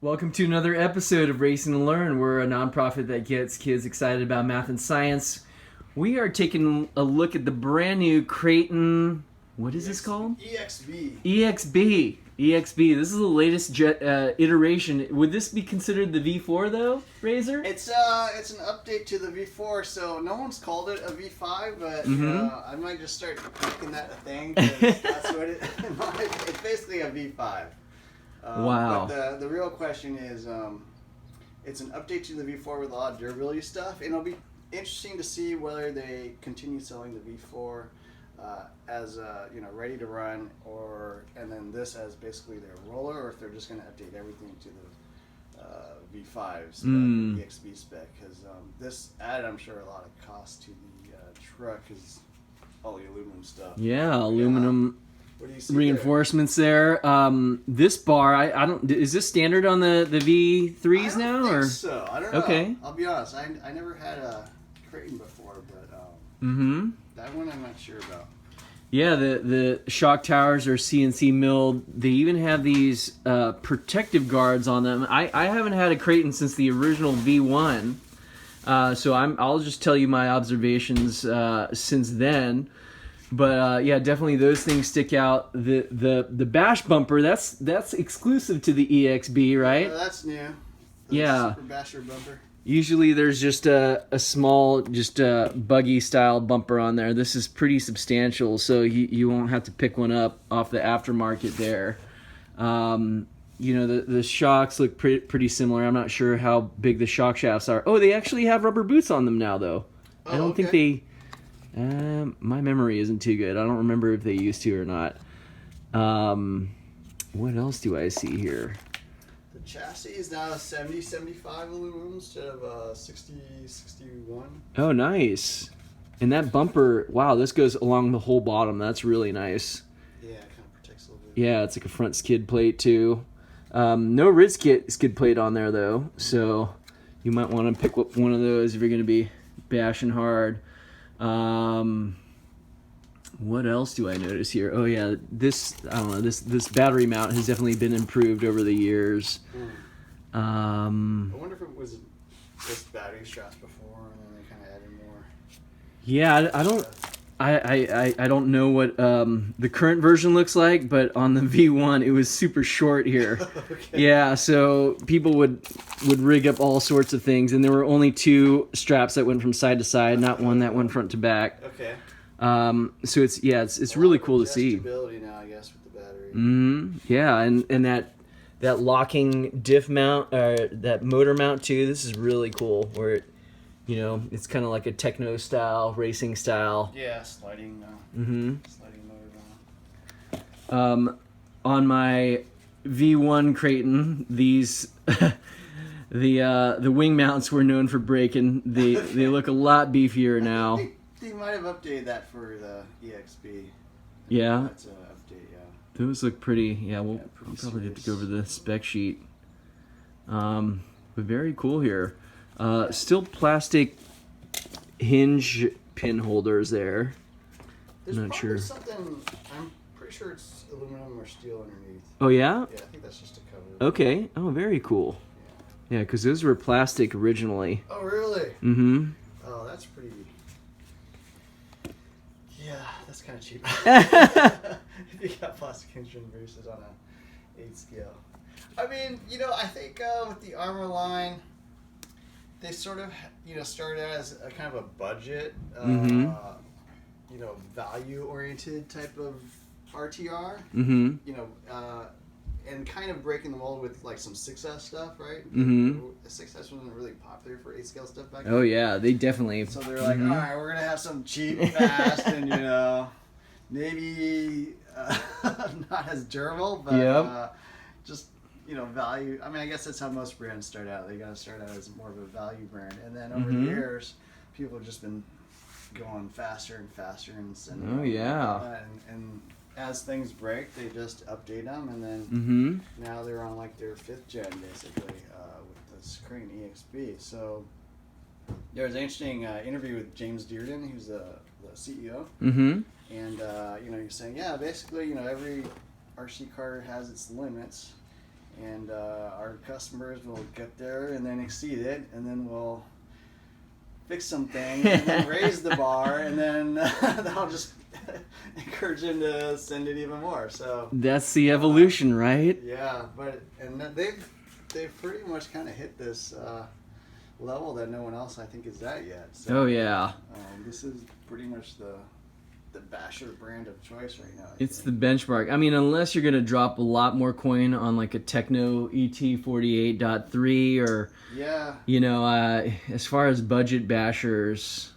Welcome to another episode of Racing to Learn. We're a nonprofit that gets kids excited about math and science. We are taking a look at the brand new Kraton. What is this called? EXB. EXB. EXB. This is the latest iteration. Would this be considered the V4 though, Razor? It's an update to the V4, so no one's called it a V5, but I might just start making that a thing. 'Cause that's what it's basically a V5. Wow. But the real question is, it's an update to the V4 with a lot of durability stuff, and it'll be interesting to see whether they continue selling the V4 as ready to run, and then this as basically their roller, or if they're just going to update everything to the V5 spec, the EXB spec, because this added, I'm sure, a lot of cost to the truck, because all the aluminum stuff. Yeah, aluminum. What do you see reinforcements there? This bar, I don't. Is this standard on the V3s now? I don't or think so. I don't know. Okay. I'll be honest. I never had a Kraton before, but that one I'm not sure about. Yeah, the shock towers are CNC milled. They even have these protective guards on them. I haven't had a Kraton since the original V1, so I'll just tell you my observations since then. But yeah, definitely those things stick out. The bash bumper, that's exclusive to the EXB, right? That's new. Yeah. Super basher bumper. Usually there's just a small, just a buggy style bumper on there. This is pretty substantial, so you won't have to pick one up off the aftermarket there. The shocks look pretty similar. I'm not sure how big the shock shafts are. Oh, they actually have rubber boots on them now, though. I don't think they... my memory isn't too good. I don't remember if they used to or not. What else do I see here? The chassis is now 70-75 aluminum instead of 60-61. Oh, nice. And that bumper, wow, this goes along the whole bottom. That's really nice. Yeah, it kind of protects a little bit. Yeah, it's like a front skid plate, too. No rear skid plate on there, though. So you might want to pick up one of those if you're going to be bashing hard. What else do I notice here? Oh yeah, this battery mount has definitely been improved over the years. I wonder if it was just battery straps before, and then they kind of added more. Yeah, I don't know what the current version looks like, but on the V1 it was super short here. Okay. Yeah, so people would rig up all sorts of things, and there were only two straps that went from side to side, not one that went front to back. Okay. So it's really cool to see. Adjustability now, I guess, with the battery. Yeah, and that locking diff mount, that motor mount too. This is really cool. Where it, it's kind of like a techno style, racing style. Yeah, sliding. Sliding motor now. On my V1 Kraton, these the wing mounts were known for breaking. They look a lot beefier now. They might have updated that for the EXB. Yeah. That's an update, yeah. Those look pretty. Yeah, we'll probably have to go over the spec sheet. But very cool here. Still plastic hinge pin holders there. There's I'm not probably sure. something. I'm pretty sure it's aluminum or steel underneath. Oh yeah? Yeah, I think that's just a cover. Okay. Oh, very cool. Yeah, because those were plastic originally. Oh really? Mm-hmm. Oh, that's pretty. Yeah, that's kind of cheap. If you got plastic hinge versus on a 8 scale. I mean, I think with the Arrma line, they sort of, started as a kind of a budget, value-oriented type of RTR. Mm-hmm. And kind of breaking the mold with like some 6S stuff, right? Mm-hmm. The 6S wasn't really popular for 8 scale stuff back then. Oh yeah, they definitely. So they're like, all right, we're gonna have some cheap, fast, and maybe not as durable, but just value. I mean, I guess that's how most brands start out. They gotta start out as more of a value brand, and then over the years, people have just been going faster and faster and oh yeah. And as things break, they just update them, and then now they're on like their 5th gen basically with this Kraton EXB. So there was an interesting interview with James Dearden, who's the CEO, and he was saying, yeah, basically, every RC car has its limits, and our customers will get there and then exceed it, and then we'll fix something and then raise the bar, and then that'll just encourage them to send it even more. So that's the evolution, right? Yeah, and they've pretty much kind of hit this level that no one else I think is at yet. So, Oh yeah. This is pretty much the basher brand of choice right now. It's the benchmark. I mean, unless you're gonna drop a lot more coin on like a Techno ET48.3 or as far as budget bashers.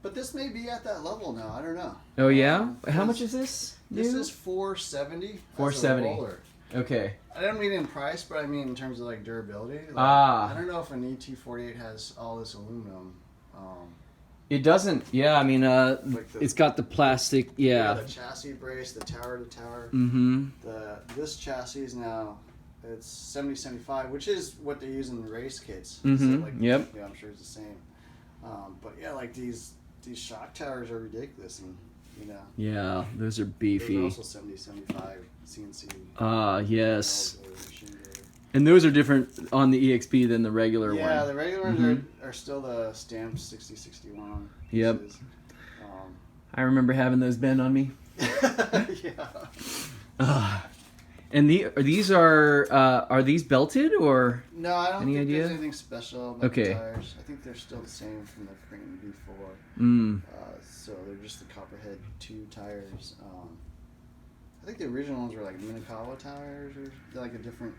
But this may be at that level now. I don't know. Oh yeah. How much is this? This is $470. $470. Okay. I don't mean in price, but I mean in terms of like durability. Like, I don't know if an ET48 has all this aluminum. It doesn't. Yeah, I mean, it's got the plastic. Yeah. The chassis brace, the tower to tower. Mm-hmm. This chassis is now, it's 7075, which is what they use in the race kits. Mm-hmm. So, like, yep. Yeah, I'm sure it's the same. But yeah, like these shock towers are ridiculous, and Yeah, those are beefy. Those are also 7075 CNC. Yes. And those are different on the EXB than the regular one. Yeah, the regular ones are still the stamped 6061 Yep. I remember having those bent on me. Yeah. And these are these belted or? No, I don't think idea? there's anything special about the tires. I think they're still the same from the Kraton V4. So they're just the Copperhead 2 tires. I think the original ones were like Minakawa tires, or they're like a different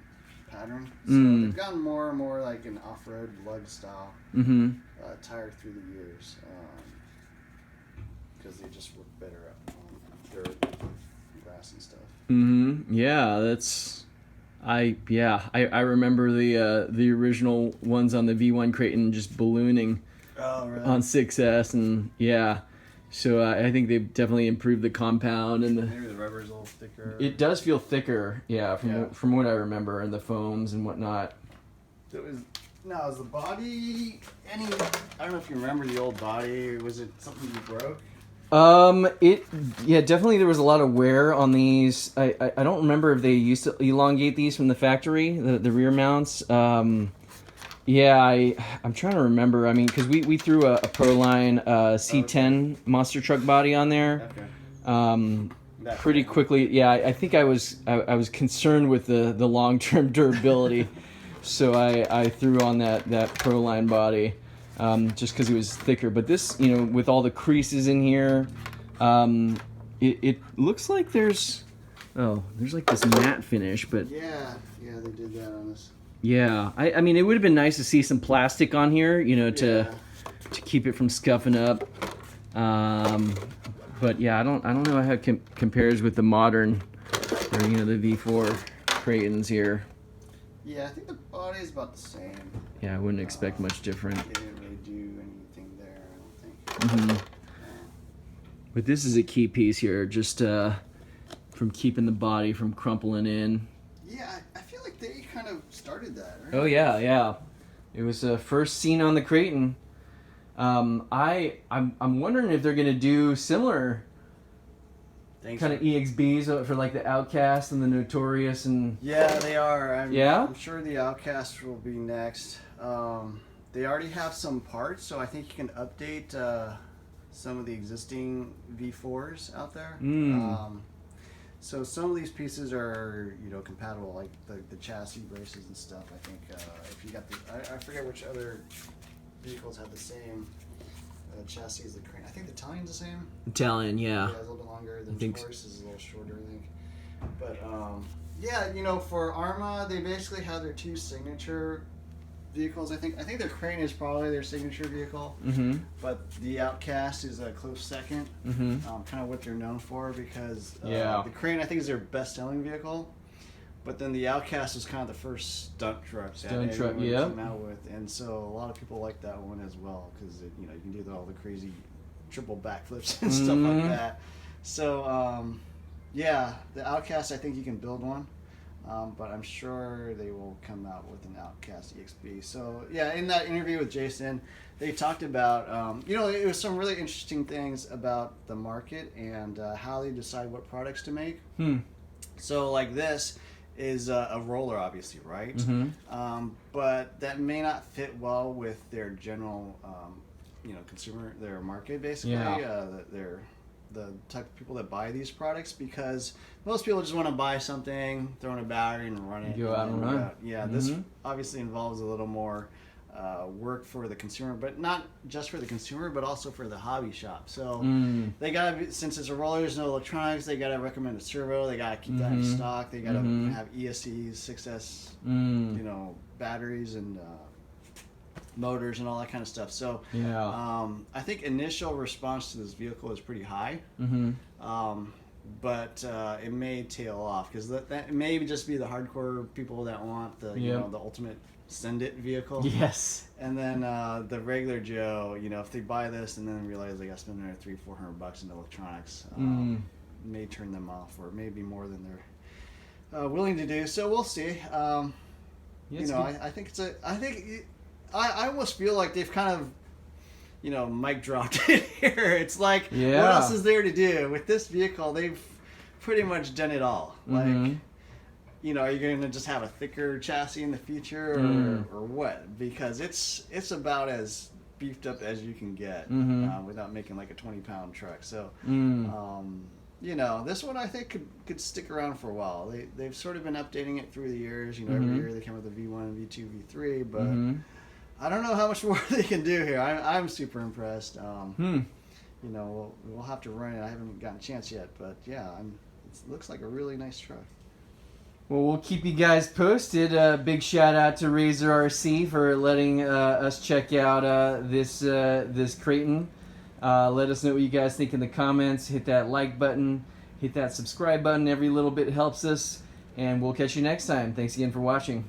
pattern. So they've gotten more and more like an off-road lug style tire through the years, because they just work better on dirt, grass, and stuff. Yeah, I remember the original ones on the V1 Kraton just ballooning on 6S, and so I think they've definitely improved the compound, and maybe the rubber's a little thicker. It does feel thicker, from what I remember, and the foams and whatnot. Is the body any? I don't know if you remember the old body. Was it something you broke? Definitely there was a lot of wear on these. I don't remember if they used to elongate these from the factory, the rear mounts. I'm trying to remember. I mean, because we threw a Proline C10 monster truck body on there. Okay. Pretty quickly. Yeah, I think I was concerned with the long-term durability, so I threw on that Proline body. Just because it was thicker, but this, with all the creases in here, it looks like there's like this matte finish, but yeah, they did that on this. Yeah, I mean, it would have been nice to see some plastic on here, to keep it from scuffing up. But yeah, I don't know how it compares with the modern, or the V4 Kratons here. Yeah, I think the body is about the same. Yeah, I wouldn't expect much different. They didn't really do anything there, I don't think. But this is a key piece here, just from keeping the body from crumpling in. Yeah, I feel like they kind of started that, right? Oh yeah. It was first seen on the Kraton. I'm wondering if they're gonna do similar kind of EXBs for like the Outcast and the Notorious and. Yeah, they are. I'm sure the Outcast will be next. They already have some parts, so I think you can update some of the existing V4s out there. So some of these pieces are, compatible, like the chassis braces and stuff. I think if you got I forget which other vehicles have the same chassis as the Kraton. I think the Italian's the same. Italian, yeah. Yeah, it's a little bit longer. The Taurus is a little shorter, I think. But for Arrma, they basically have their two signature vehicles. I think their Kraton is probably their signature vehicle. But the Outcast is a close second. Kind of what they're known for, because the Kraton I think is their best-selling vehicle. But then the Outcast was kind of the first stunt truck that everyone came out with, and so a lot of people like that one as well, because you can do all the crazy triple backflips and stuff like that. So the Outcast, I think you can build one, but I'm sure they will come out with an Outcast EXB. So in that interview with Jason, they talked about it was some really interesting things about the market and how they decide what products to make. So like this. is a roller, obviously, right? But that may not fit well with their general, consumer, their market, basically. Yeah. Their the type of people that buy these products, because most people just want to buy something, throw in a battery, and run it. Go out and run. Yeah, this obviously involves a little more work for the consumer, but not just for the consumer, but also for the hobby shop. So they gotta, since it's a roller, there's no electronics. They gotta recommend a servo. They gotta keep that in stock. They gotta have ESCs, 6S, batteries and motors and all that kind of stuff. So I think initial response to this vehicle is pretty high, but it may tail off, because that may just be the hardcore people that want the the ultimate send it vehicle. Yes. And then the regular Joe, if they buy this and then realize they got to spend another $300-400 in electronics, may turn them off, or maybe more than they're willing to do. So we'll see. I think I almost feel like they've kind of, mic dropped it here. It's like, what else is there to do? With this vehicle, they've pretty much done it all. Like, are you going to just have a thicker chassis in the future, or what? Because it's about as beefed up as you can get without making like a 20-pound truck. So, this one I think could stick around for a while. They've sort of been updating it through the years. Every year they come with a V1, V2, V3, but I don't know how much more they can do here. I'm super impressed. We'll have to run it. I haven't gotten a chance yet, but yeah, it looks like a really nice truck. Well, we'll keep you guys posted. Big shout out to Razor RC for letting us check out this Kraton. Let us know what you guys think in the comments. Hit that like button. Hit that subscribe button. Every little bit helps us. And we'll catch you next time. Thanks again for watching.